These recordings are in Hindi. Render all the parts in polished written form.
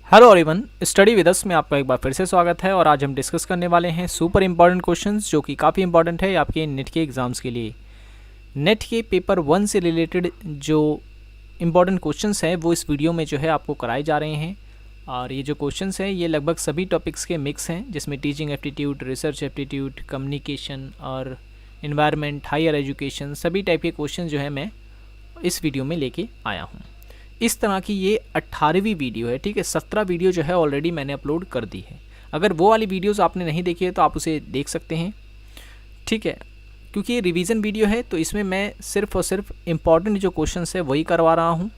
Hello everyone, study with us में आपका एक बार फिर से स्वागत है। और आज हम डिस्कस करने वाले हैं सुपर इम्पॉर्टेंट क्वेश्चंस जो कि काफ़ी इंपॉर्टेंट है आपके नेट के एग्ज़ाम्स के लिए। नेट के पेपर 1 से रिलेटेड जो इम्पॉर्टेंट क्वेश्चंस हैं वो इस वीडियो में जो है आपको कराए जा रहे हैं। और ये जो क्वेश्चंस हैं ये लगभग सभी टॉपिक्स के मिक्स हैं, जिसमें teaching aptitude, research aptitude, communication और इन्वायरमेंट, हायर एजुकेशन, सभी टाइप के क्वेश्चन जो है मैं इस वीडियो में लेके आया हूँ। इस तरह की ये 18वीं वीडियो है, ठीक है। 17 वीडियो जो है ऑलरेडी मैंने अपलोड कर दी है। अगर वो वाली वीडियोस आपने नहीं देखी है तो आप उसे देख सकते हैं, ठीक है। क्योंकि ये रिवीजन वीडियो है तो इसमें मैं सिर्फ और सिर्फ इम्पॉर्टेंट जो क्वेश्चंस है वही करवा रहा हूँ,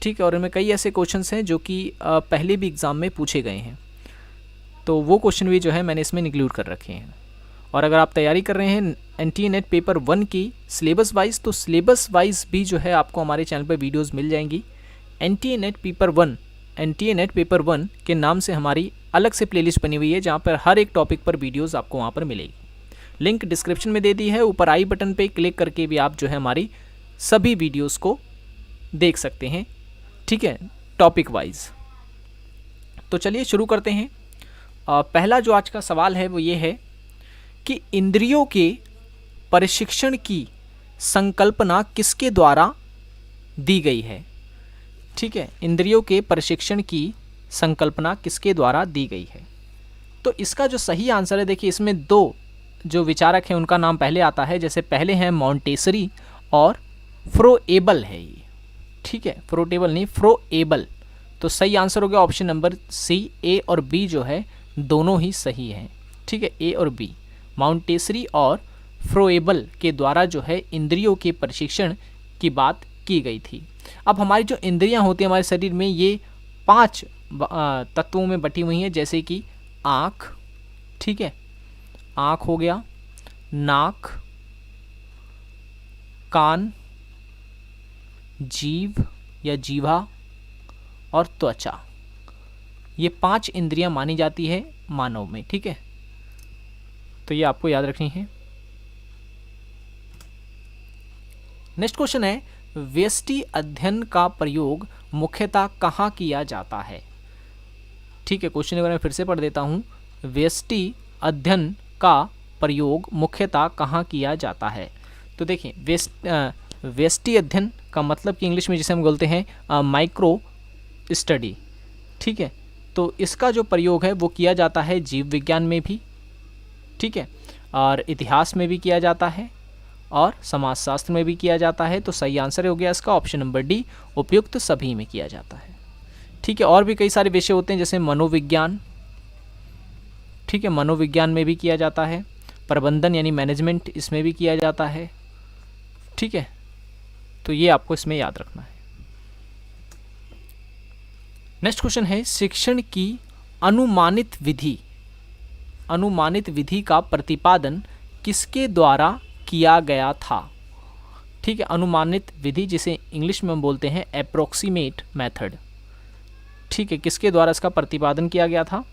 ठीक है। और इनमें कई ऐसे क्वेश्चंस हैं जो कि पहले भी एग्ज़ाम में पूछे गए हैं, तो वो क्वेश्चन भी जो है मैंने इसमें इंक्लूड कर रखे हैं। और अगर आप तैयारी कर रहे हैं एनटीए नेट पेपर 1 की सिलेबस वाइज, तो सिलेबस वाइज भी जो है आपको हमारे चैनल पर वीडियोस मिल जाएंगी। एनटीए नेट पेपर 1 के नाम से हमारी अलग से प्लेलिस्ट बनी हुई है, जहाँ पर हर एक टॉपिक पर वीडियोस आपको वहाँ पर मिलेगी। लिंक डिस्क्रिप्शन में दे दी है, ऊपर आई बटन पे क्लिक करके भी आप जो है हमारी सभी वीडियोस को देख सकते हैं, ठीक है, टॉपिक वाइज। तो चलिए शुरू करते हैं। पहला जो आज का सवाल है वो ये है कि इंद्रियों के प्रशिक्षण की संकल्पना किसके द्वारा दी गई है, ठीक है। इंद्रियों के प्रशिक्षण की संकल्पना किसके द्वारा दी गई है? तो इसका जो सही आंसर है, देखिए इसमें दो जो विचारक हैं उनका नाम पहले आता है। जैसे पहले हैं मॉन्टेसरी और फ्रोएबल है ये, ठीक है। फ्रोटेबल नहीं, फ्रोएबल। तो सही आंसर हो गया ऑप्शन नंबर सी। ए और बी जो है दोनों ही सही हैं, ठीक है। ए और बी, मॉन्टेसरी और फ्रोएबल के द्वारा जो है इंद्रियों के प्रशिक्षण की बात की गई थी। अब हमारी जो इंद्रियां होती हैं हमारे शरीर में, ये 5 तत्वों में बटी हुई हैं। जैसे कि आँख, ठीक है, आँख हो गया, नाक, कान, जीभ या जीभा और त्वचा। ये 5 इंद्रियां मानी जाती है मानव में, ठीक है। तो ये आपको याद रखनी है। नेक्स्ट क्वेश्चन है, व्यष्टि अध्ययन का प्रयोग मुख्यतः कहाँ किया जाता है, ठीक है। क्वेश्चन अगर मैं फिर से पढ़ देता हूँ, व्यष्टि अध्ययन का प्रयोग मुख्यतः कहाँ किया जाता है। तो देखिए व्यष्टि अध्ययन का मतलब कि इंग्लिश में जिसे हम बोलते हैं माइक्रो स्टडी, ठीक है। तो इसका जो प्रयोग है वो किया जाता है जीव विज्ञान में भी, ठीक है, और इतिहास में भी किया जाता है और समाजशास्त्र में भी किया जाता है। तो सही आंसर हो गया इसका ऑप्शन नंबर डी, उपयुक्त सभी में किया जाता है, ठीक है। और भी कई सारे विषय होते हैं जैसे मनोविज्ञान, ठीक है, मनोविज्ञान में भी किया जाता है। प्रबंधन यानी मैनेजमेंट, इसमें भी किया जाता है, ठीक है। तो ये आपको इसमें याद रखना है। नेक्स्ट क्वेश्चन है, शिक्षण की अनुमानित विधि का प्रतिपादन किसके द्वारा किया गया था, ठीक है। अनुमानित विधि जिसे इंग्लिश में हम बोलते हैं अप्रोक्सीमेट मेथड, ठीक है, किसके द्वारा इसका प्रतिपादन किया गया था?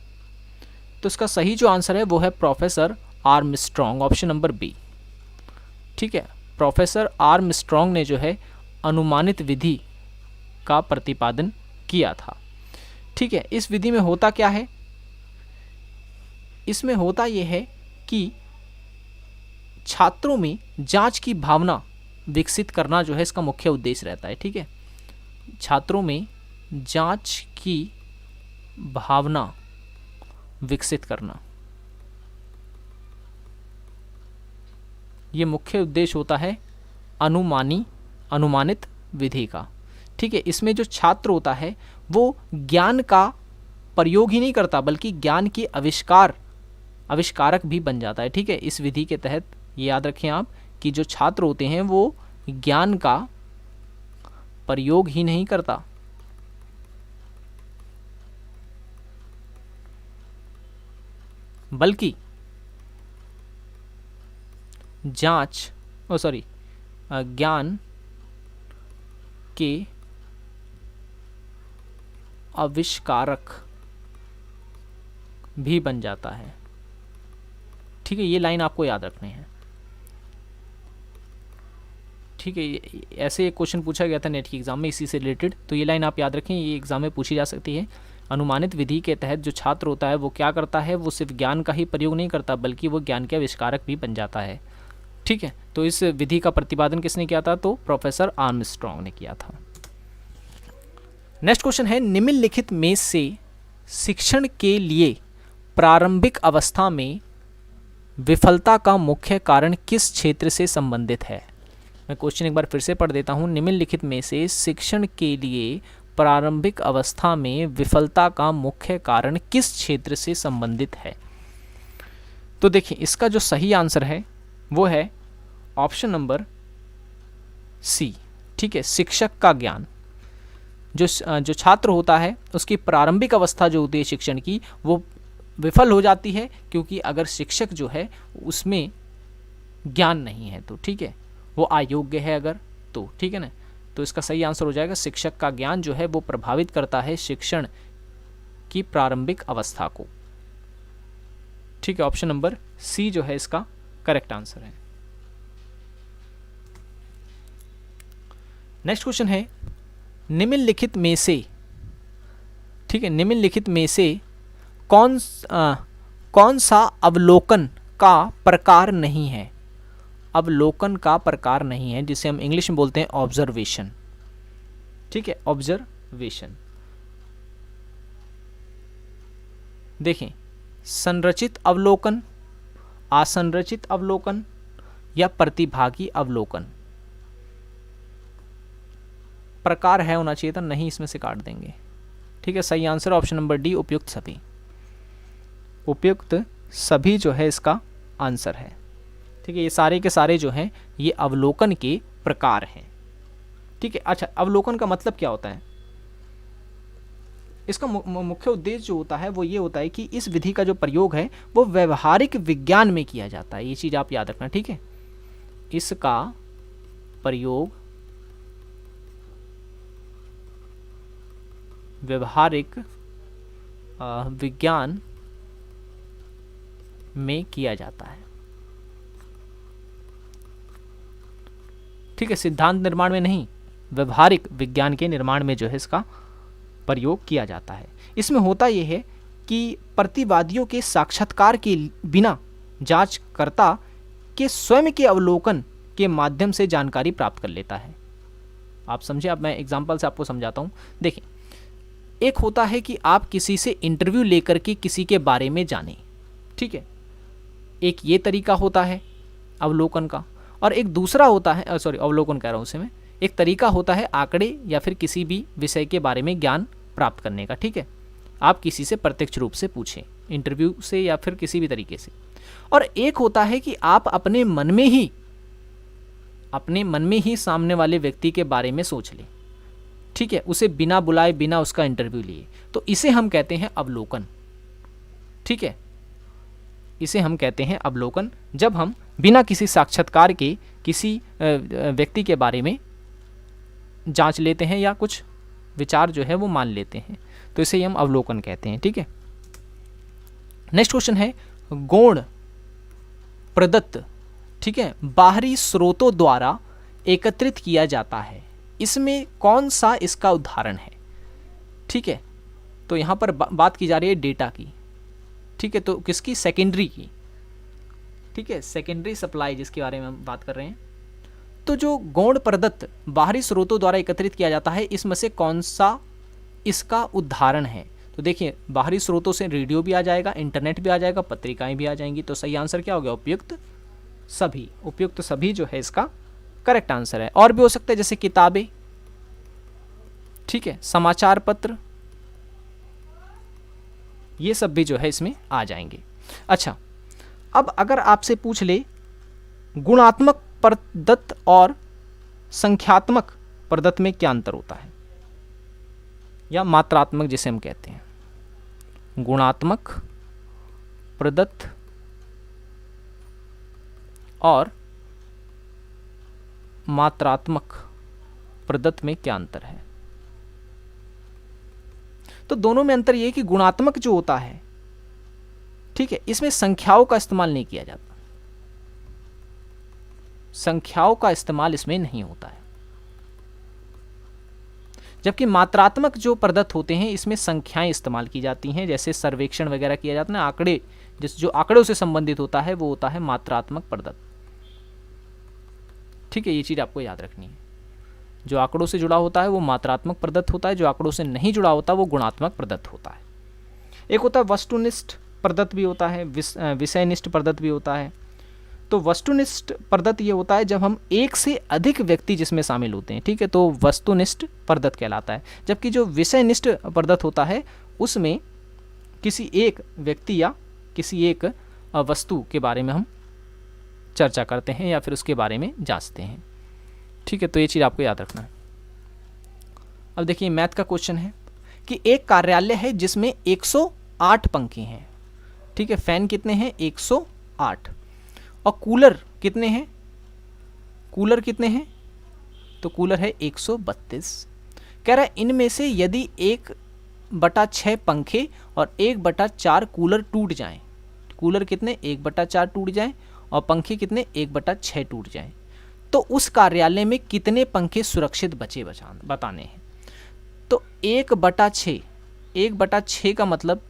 तो इसका सही जो आंसर है वो है professor Armstrong, option number B, ठीक है। प्रोफेसर आर्मस्ट्रॉन्ग ने जो है अनुमानित विधि का प्रतिपादन किया था, ठीक है। इस विधि में होता क्या है? इसमें होता यह है कि छात्रों में जांच की भावना विकसित करना जो है इसका मुख्य उद्देश्य रहता है, ठीक है। छात्रों में जांच की भावना विकसित करना, ये मुख्य उद्देश्य होता है अनुमानित विधि का, ठीक है। इसमें जो छात्र होता है वो ज्ञान का प्रयोग ही नहीं करता बल्कि ज्ञान की आविष्कारक भी बन जाता है, ठीक है। इस विधि के तहत ये याद रखें आप कि जो छात्र होते हैं वो ज्ञान का प्रयोग ही नहीं करता बल्कि ज्ञान के आविष्कारक भी बन जाता है, ठीक है। ये लाइन आपको याद रखनी है, ठीक है। ऐसे एक क्वेश्चन पूछा गया था नेट के एग्ज़ाम में इसी से रिलेटेड, तो ये लाइन आप याद रखें, ये एग्ज़ाम में पूछी जा सकती है। अनुमानित विधि के तहत जो छात्र होता है वो क्या करता है, वो सिर्फ ज्ञान का ही प्रयोग नहीं करता बल्कि वो ज्ञान के आविष्कारक भी बन जाता है। ठीक है, तो इस विधि का प्रतिपादन किसने किया था, तो प्रोफेसर आर्मस्ट्रॉन्ग ने किया था। नेक्स्ट क्वेश्चन है, निम्नलिखित में से शिक्षण के लिए प्रारंभिक अवस्था में विफलता का मुख्य कारण किस क्षेत्र से संबंधित है। मैं क्वेश्चन एक बार फिर से पढ़ देता हूँ। निम्नलिखित में से शिक्षण के लिए प्रारंभिक अवस्था में विफलता का मुख्य कारण किस क्षेत्र से संबंधित है। तो देखिए इसका जो सही आंसर है वो है ऑप्शन नंबर 'सी'। ठीक है, शिक्षक का ज्ञान। जो छात्र होता है उसकी प्रारंभिक अवस्था जो होती है शिक्षण की, वो विफल हो जाती है क्योंकि अगर शिक्षक जो है उसमें ज्ञान नहीं है तो ठीक है, वो अयोग्य है अगर, तो ठीक है ना। तो इसका सही आंसर हो जाएगा शिक्षक का ज्ञान जो है वो प्रभावित करता है शिक्षण की प्रारंभिक अवस्था को। ठीक है, ऑप्शन नंबर 'सी' जो है इसका करेक्ट आंसर है। नेक्स्ट क्वेश्चन है, निम्नलिखित में से, ठीक है, निम्नलिखित में से कौन सा अवलोकन का प्रकार नहीं है। अवलोकन का प्रकार नहीं है, जिसे हम इंग्लिश में बोलते हैं ऑब्जर्वेशन। ठीक है, ऑब्जर्वेशन। देखें, संरचित अवलोकन, असंरचित अवलोकन या प्रतिभागी अवलोकन। प्रकार है होना चाहिए था, नहीं, इसमें से काट देंगे। ठीक है, सही आंसर ऑप्शन नंबर डी, उपयुक्त सभी। उपयुक्त सभी जो है इसका आंसर है। ठीक है, ये सारे के सारे जो हैं ये अवलोकन के प्रकार हैं। ठीक है, अच्छा, अवलोकन का मतलब क्या होता है? इसका मुख्य उद्देश्य जो होता है वो ये होता है कि इस विधि का जो प्रयोग है वो व्यवहारिक विज्ञान में किया जाता है। ये चीज़ आप याद रखना। ठीक है, इसका प्रयोग व्यवहारिक विज्ञान में किया जाता है। ठीक है, सिद्धांत निर्माण में नहीं, व्यवहारिक विज्ञान के निर्माण में जो है इसका प्रयोग किया जाता है। इसमें होता यह है कि प्रतिवादियों के साक्षात्कार के बिना जांचकर्ता के स्वयं के अवलोकन के माध्यम से जानकारी प्राप्त कर लेता है। आप समझे? अब मैं एग्जाम्पल से आपको समझाता हूँ। देखें, एक होता है कि आप किसी से इंटरव्यू लेकर के किसी के बारे में जानें। ठीक है, एक ये तरीका होता है अवलोकन का, और एक दूसरा होता है, अवलोकन कह रहा हूँ उसे मैं, एक तरीका होता है आंकड़े या फिर किसी भी विषय के बारे में ज्ञान प्राप्त करने का। ठीक है, आप किसी से प्रत्यक्ष रूप से पूछें, इंटरव्यू से या फिर किसी भी तरीके से। और एक होता है कि आप अपने मन में ही सामने वाले व्यक्ति के बारे में सोच लें। ठीक है, उसे बिना बुलाए, बिना उसका इंटरव्यू लिए, तो इसे हम कहते हैं अवलोकन। ठीक है, इसे हम कहते हैं अवलोकन, जब हम बिना किसी साक्षात्कार के किसी व्यक्ति के बारे में जांच लेते हैं या कुछ विचार जो है वो मान लेते हैं, तो इसे हम अवलोकन कहते हैं। ठीक है, नेक्स्ट क्वेश्चन है, गौण प्रदत्त, ठीक है, बाहरी स्रोतों द्वारा एकत्रित किया जाता है, इसमें कौन सा इसका उदाहरण है? ठीक है, तो यहाँ पर बात की जा रही है डेटा की। ठीक है, तो किसकी? सेकेंडरी की। ठीक है, सेकेंडरी सप्लाई जिसके बारे में हम बात कर रहे हैं। तो जो गौण प्रदत्त बाहरी स्रोतों द्वारा एकत्रित किया जाता है, इसमें से कौन सा इसका उदाहरण है? तो देखिए, बाहरी स्रोतों से रेडियो भी आ जाएगा, इंटरनेट भी आ जाएगा, पत्रिकाएं भी आ जाएंगी। तो सही आंसर क्या हो गया? उपयुक्त सभी। उपयुक्त सभी जो है इसका करेक्ट आंसर है। और भी हो सकता है, जैसे किताबें, ठीक है, समाचार पत्र, ये सब भी जो है इसमें आ जाएंगे। अच्छा, अब अगर आपसे पूछ ले गुणात्मक प्रदत्त और संख्यात्मक प्रदत्त में क्या अंतर होता है, या मात्रात्मक जिसे हम कहते हैं, गुणात्मक प्रदत्त और मात्रात्मक प्रदत्त में क्या अंतर है? तो दोनों में अंतर यह है कि गुणात्मक जो होता है, ठीक है, इसमें संख्याओं का इस्तेमाल नहीं किया जाता, संख्याओं का इस्तेमाल इसमें नहीं होता है। जबकि मात्रात्मक जो प्रदत्त होते हैं इसमें संख्याएं इस्तेमाल की जाती हैं, जैसे सर्वेक्षण वगैरह किया जाता है ना, आंकड़े, जो आंकड़ों से संबंधित होता है वो होता है मात्रात्मक प्रदत्त। ठीक है, ये चीज़ आपको याद रखनी है। जो आंकड़ों से जुड़ा होता है वो मात्रात्मक प्रदत्त होता है, जो आंकड़ों से नहीं जुड़ा होता वो गुणात्मक प्रदत्त होता है। एक होता है वस्तुनिष्ठ प्रदत्त भी होता है, विषयनिष्ठ प्रदत्त भी होता है। तो वस्तुनिष्ठ प्रदत्त ये होता है जब हम एक से अधिक व्यक्ति जिसमें शामिल होते हैं, ठीक है, तो वस्तुनिष्ठ प्रदत्त कहलाता है। जबकि जो विषयनिष्ठ प्रदत्त होता है उसमें किसी एक व्यक्ति या किसी एक वस्तु के बारे में हम चर्चा करते हैं या फिर उसके बारे में जांचते हैं। ठीक है, तो ये चीज़ आपको याद रखना है। अब देखिए मैथ का क्वेश्चन है कि एक कार्यालय है जिसमें 108 पंखे हैं। ठीक है, फैन कितने हैं? 108। और कूलर कितने हैं? कूलर कितने हैं? तो कूलर है 132। कह रहा है इनमें से यदि 1/6 पंखे और 1/4 कूलर टूट जाएं, कूलर कितने? 1/4 टूट जाएं और पंखे कितने? 1/6 टूट जाएं, तो उस कार्यालय में कितने पंखे सुरक्षित बचे बताने हैं। तो 1/6, 1/6 का मतलब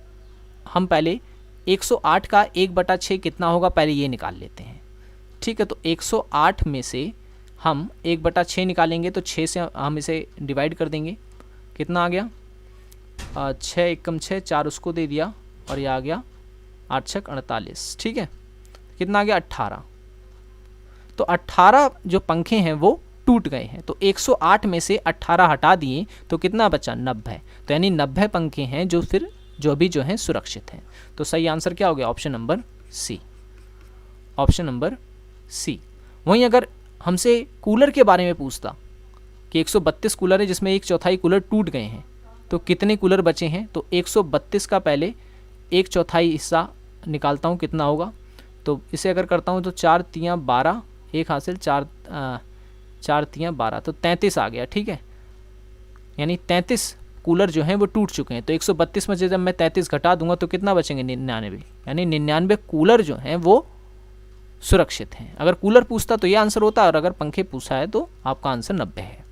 हम पहले 108 का 1/6 कितना होगा पहले ये निकाल लेते हैं। ठीक है, तो 108 में से हम 1/6 निकालेंगे तो 6 से हम इसे डिवाइड कर देंगे। कितना आ गया? 6 एकम 6, 4 उसको दे दिया और ये आ गया 8 6 48। ठीक है, कितना आ गया? 18। तो 18 जो पंखे हैं वो टूट गए हैं। तो 108 में से 18 हटा दिए तो कितना बचा? 90। तो यानी 90 पंखे हैं जो फिर जो हैं सुरक्षित हैं। तो सही आंसर क्या हो गया? Option number C, option number C. वहीं अगर हमसे कूलर के बारे में पूछता कि 132 कूलर है जिसमें 1/4 कूलर टूट गए हैं, तो कितने कूलर बचे हैं? तो 132 का पहले 1/4 हिस्सा निकालता हूँ, कितना होगा? तो इसे अगर करता हूँ तो 4 3 12, एक हासिल 4 3 12, तो 33 आ गया। ठीक है, यानी 33 कूलर जो हैं वो टूट चुके हैं। तो 132 में से जब मैं 33 घटा दूंगा तो कितना बचेंगे? 99। यानी 99 कूलर जो हैं वो सुरक्षित हैं। अगर कूलर पूछता तो ये आंसर होता, और अगर पंखे पूछा है तो आपका आंसर 90 है।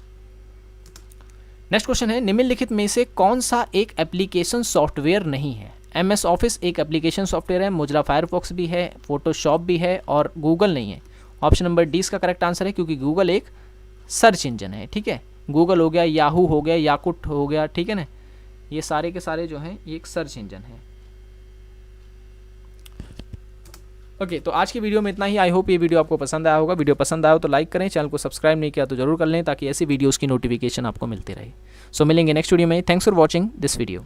नेक्स्ट क्वेश्चन है निम्नलिखित में से कौन सा एक एप्लीकेशन सॉफ्टवेयर नहीं है? MS ऑफिस एक एप्लीकेशन सॉफ्टवेयर है, मोजिला फायरफॉक्स भी है, फोटोशॉप भी है और गूगल नहीं है। ऑप्शन नंबर डी इसका करेक्ट आंसर है, क्योंकि गूगल एक सर्च इंजन है। ठीक है, गूगल हो गया, याहू हो गया, याकुट हो गया, ठीक है ना, ये सारे के सारे जो हैं ये एक सर्च इंजन है। ओके, तो आज की वीडियो में इतना ही। आई होप ये वीडियो आपको पसंद आया होगा। वीडियो पसंद आया हो तो लाइक करें, चैनल को सब्सक्राइब नहीं किया तो जरूर कर लें ताकि ऐसी वीडियोस की नोटिफिकेशन आपको मिलती रहे। सो मिलेंगे नेक्स्ट वीडियो में। Thanks for watching this video.